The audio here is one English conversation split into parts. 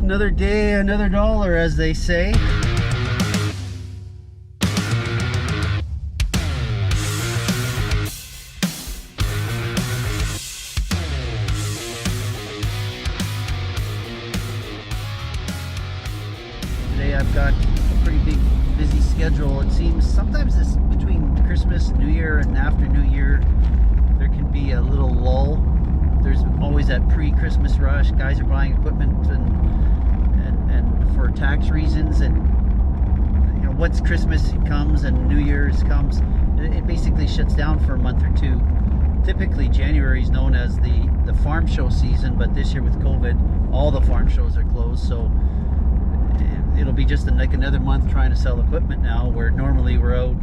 Another day, another dollar, as they say. Today I've got a pretty big, busy schedule. It seems sometimes this between Christmas, New Year, and after New Year, there can be a little lull. There's always that pre-Christmas rush. Guys are buying equipment and for tax reasons, and you know, once Christmas comes and New Year's comes, it basically shuts down for a month or two. Typically January is known as the farm show season, but this year with COVID, all the farm shows are closed, so it'll be just like another month trying to sell equipment now, where normally we're out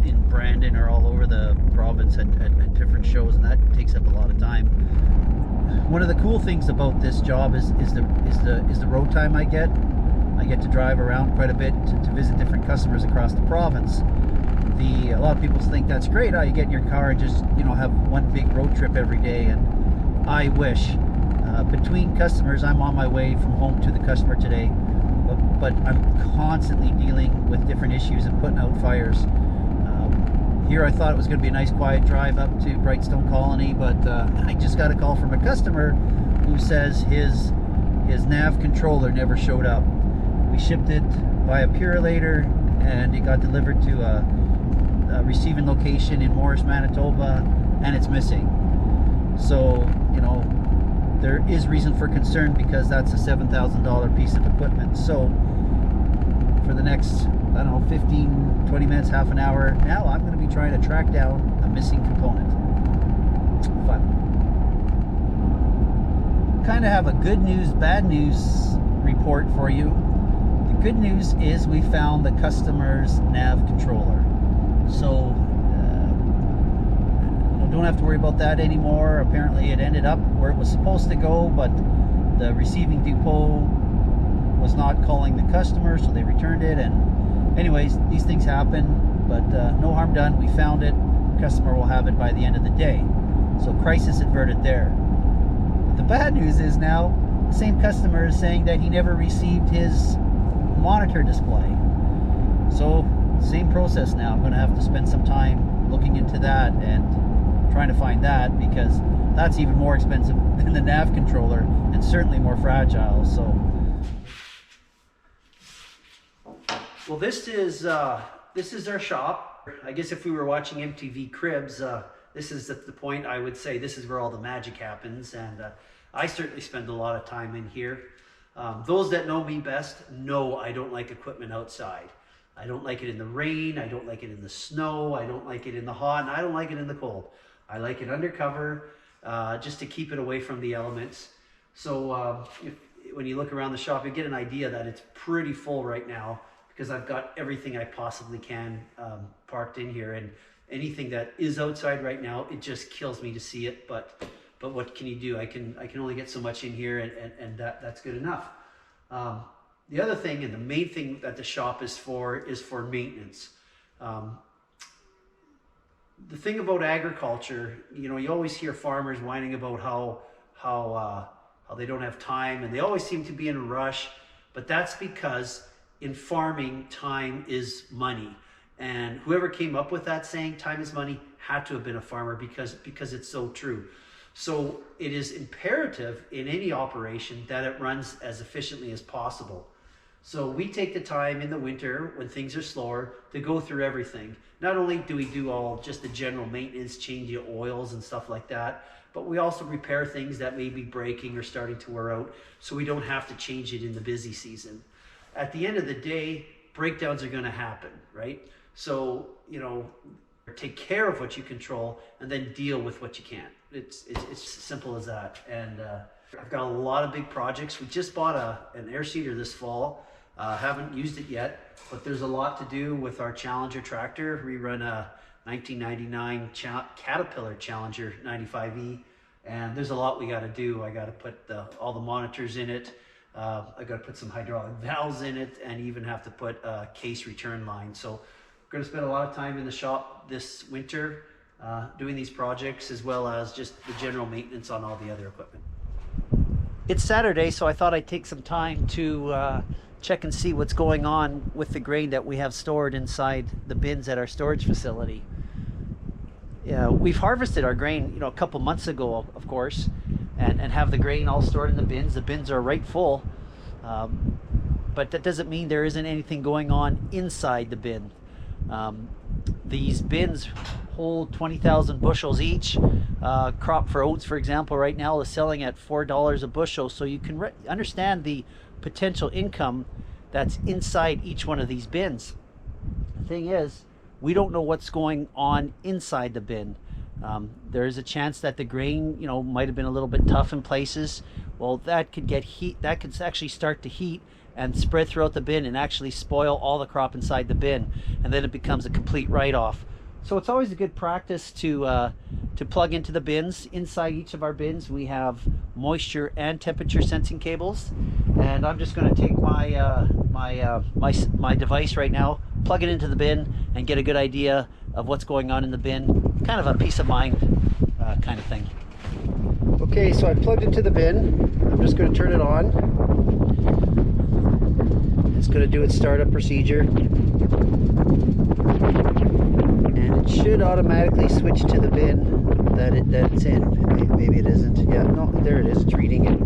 in Brandon or all over the province at different shows, and that takes up a lot of time. One of the cool things about this job is the road time I get. I get to drive around quite a bit to visit different customers across the province. A lot of people think that's great. You get in your car and just, you know, have one big road trip every day, and I wish. Between customers, I'm on my way from home to the customer today, but I'm constantly dealing with different issues and putting out fires. Here I thought it was going to be a nice quiet drive up to Brightstone Colony, but I just got a call from a customer who says his nav controller never showed up. We shipped it by a Purelator, and it got delivered to a receiving location in Morris, Manitoba, and it's missing. So, you know, there is reason for concern, because that's a $7,000 piece of equipment. So for the next, I don't know, 15, 20 minutes, half an hour, now I'm going to be trying to track down a missing component. Fun. Kind of have a good news, bad news report for you. The good news is we found the customer's nav controller. So don't have to worry about that anymore. Apparently it ended up where it was supposed to go, but the receiving depot was not calling the customer, so they returned it. And anyways, these things happen, but no harm done. We found it. The customer will have it by the end of the day. So crisis averted there. But the bad news is now the same customer is saying that he never received his monitor display. So same process now. I'm going to have to spend some time looking into that and trying to find that, because that's even more expensive than the nav controller and certainly more fragile. So, well, this is our shop. I guess if we were watching MTV Cribs, this is at the point I would say this is where all the magic happens, and I certainly spend a lot of time in here. Those that know me best know I don't like equipment outside. I don't like it in the rain, I don't like it in the snow, I don't like it in the hot, and I don't like it in the cold. I like it undercover, just to keep it away from the elements. So when you look around the shop, you get an idea that it's pretty full right now, because I've got everything I possibly can parked in here, and anything that is outside right now, it just kills me to see it, but what can you do? I can only get so much in here, and that's good enough. The other thing, and the main thing that the shop is for maintenance. The thing about agriculture, you know, you always hear farmers whining about how they don't have time, and they always seem to be in a rush, but that's because in farming, time is money. And whoever came up with that saying, time is money, had to have been a farmer, because it's so true. So it is imperative in any operation that it runs as efficiently as possible. So we take the time in the winter when things are slower to go through everything. Not only do we do all just the general maintenance, change the oils and stuff like that, but we also repair things that may be breaking or starting to wear out, so we don't have to change it in the busy season. At the end of the day, breakdowns are going to happen, right? So, you know, take care of what you control and then deal with what you can't. It's simple as that. And I've got a lot of big projects. We just bought an air seeder this fall. Haven't used it yet, but there's a lot to do with our Challenger tractor. We run a 1999 Caterpillar Challenger 95E, and there's a lot we got to do. I got to put all the monitors in it. I got to put some hydraulic valves in it, and even have to put a case return line. So we're going to spend a lot of time in the shop this winter doing these projects, as well as just the general maintenance on all the other equipment. It's Saturday, so I thought I'd take some time to check and see what's going on with the grain that we have stored inside the bins at our storage facility. Yeah, we've harvested our grain, a couple months ago, of course, and have the grain all stored in the bins. The bins are right full, but that doesn't mean there isn't anything going on inside the bin. These bins hold 20,000 bushels each. Crop for oats, for example, right now is selling at $4 a bushel, so you can understand the potential income that's inside each one of these bins. The thing is, we don't know what's going on inside the bin. There is a chance that the grain, might have been a little bit tough in places. Well, that could get heat. That could actually start to heat and spread throughout the bin and actually spoil all the crop inside the bin, and then it becomes a complete write-off. So it's always a good practice to plug into the bins. Inside each of our bins we have moisture and temperature sensing cables, and I'm just going to take my my device right now, plug it into the bin, and get a good idea of what's going on in the bin. Kind of a peace of mind kind of thing. Okay, so I plugged into the bin. I'm just going to turn it on. It's going to do its startup procedure, and it should automatically switch to the bin that it's in. Maybe it isn't. Yeah, no, there it is. It's reading it.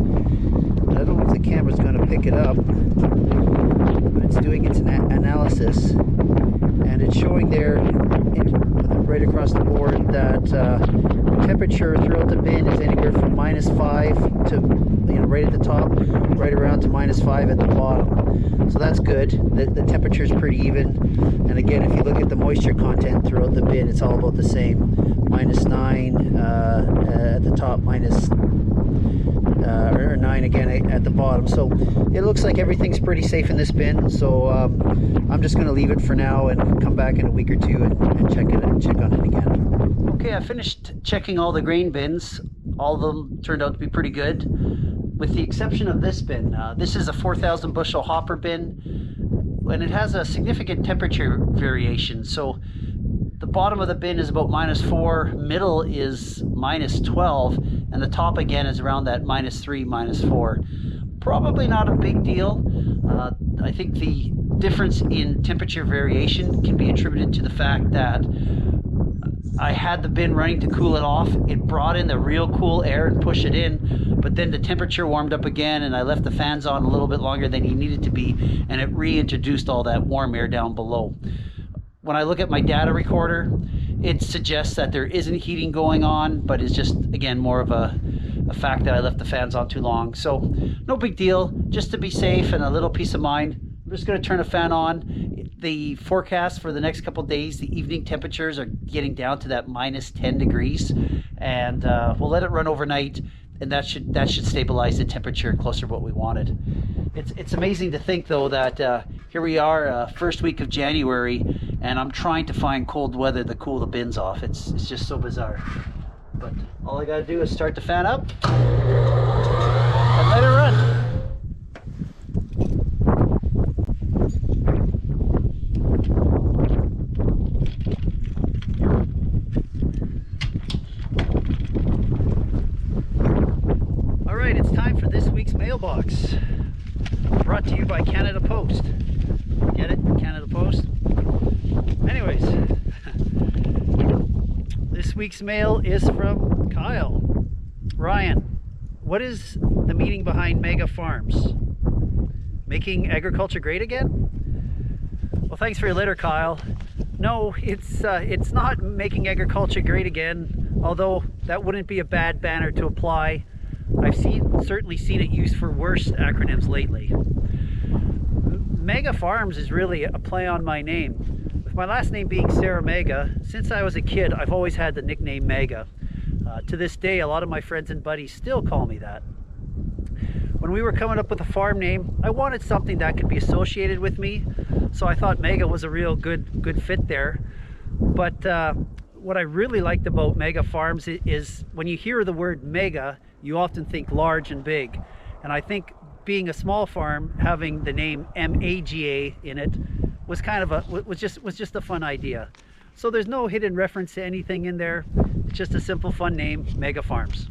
I don't know if the camera's going to pick it up, but it's doing its analysis, and it's showing there right across the board that the temperature throughout the bin is anywhere from -5 to right at the top, right around to -5 at the bottom. So that's good. The temperature is pretty even, and again, if you look at the moisture content throughout the bin, it's all about the same. -9 at the top, or 9 again at the bottom. So it looks like everything's pretty safe in this bin. So I'm just going to leave it for now and come back in a week or two and check on it again. Okay, I finished checking all the grain bins. All of them turned out to be pretty good, with the exception of this bin. This is a 4,000 bushel hopper bin, and it has a significant temperature variation. So the bottom of the bin is about -4, middle is -12, and the top again is around that -3, -4. Probably not a big deal. I think the difference in temperature variation can be attributed to the fact that I had the bin running to cool it off. It brought in the real cool air and pushed it in, but then the temperature warmed up again, and I left the fans on a little bit longer than he needed to be, and it reintroduced all that warm air down below. When I look at my data recorder, it suggests that there isn't heating going on, but it's just, again, more of a fact that I left the fans on too long. So no big deal, just to be safe and a little peace of mind. I'm just going to turn a fan on. The forecast for the next couple of days, the evening temperatures are getting down to that -10 degrees, and we'll let it run overnight, and that should stabilize the temperature closer to what we wanted. It's amazing to think, though, that here we are, first week of January, and I'm trying to find cold weather to cool the bins off. It's just so bizarre. But all I gotta do is start the fan up and let it run. All right, it's time for this week's mailbox. Brought to you by Canada Post. Get it? Canada Post? Anyways, this week's mail is from Kyle. Ryan, what is the meaning behind Maga Farms? Making agriculture great again? Well, thanks for your letter, Kyle. No, it's not making agriculture great again, although that wouldn't be a bad banner to apply. I've certainly seen it used for worse acronyms lately. Maga Farms is really a play on my name. With my last name being Saramaga, since I was a kid, I've always had the nickname Maga. To this day, a lot of my friends and buddies still call me that. When we were coming up with a farm name, I wanted something that could be associated with me, so I thought Maga was a real good fit there. But what I really liked about Maga Farms is when you hear the word mega, you often think large and big. And I think being a small farm, having the name MAGA in it was kind of was just a fun idea. So there's no hidden reference to anything in there. It's just a simple fun name, Maga Farms.